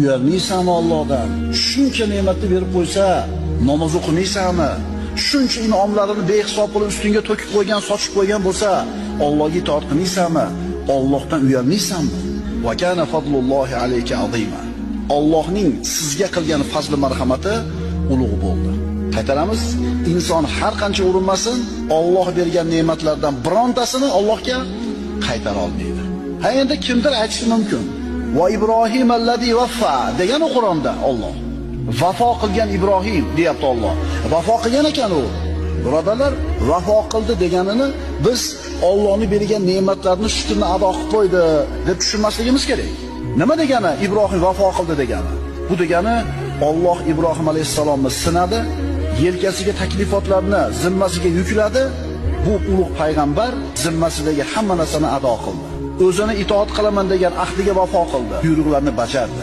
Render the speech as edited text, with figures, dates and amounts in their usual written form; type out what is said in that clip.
Uyalmaysanmi Allohdan? Shuncha ne'matni berib qo'ysa, namoz o'qimaysanmi? Shuncha in'omlarini behisob qilib ustingga to'kib qo'ygan, sochib qo'ygan bo'lsa, Allohga itoat qilmaysanmi? Allohdan uyalmaysanmi? Va kana fadlullohi alayka azima. Allohning sizga qilgan fazli marhamati ulug' bo'ldi. Qaytaramiz, inson har qancha urinmasin, Alloh bergan ne'matlardan birontasini Allohga qaytara olmaydi. Ha endi kimdir aytishi mumkin. Va Ibrohim allazi vaffa degan Qur'onda Alloh. Vafo qilgan Ibrohim deyapti Alloh. Vafo qilgan ekan u. Birodarlar, vafo qildi deganini biz Allohning bergan ne'matlarini shukrini ado qilib qo'ydi deb tushunmasligimiz kerak. Nima degani Ibrohim vafo qildi degani? Bu degani Alloh Ibrohim alayhisalomni sinadi, yelkasiga taklifotlarni zimmasiga yukladi. Bu ulug' payg'ambar zimmasidagi hamma narsani ado qildi. O'zini itoat qilaman degan ahdiga vafo qildi, buyruqlarni bajardi.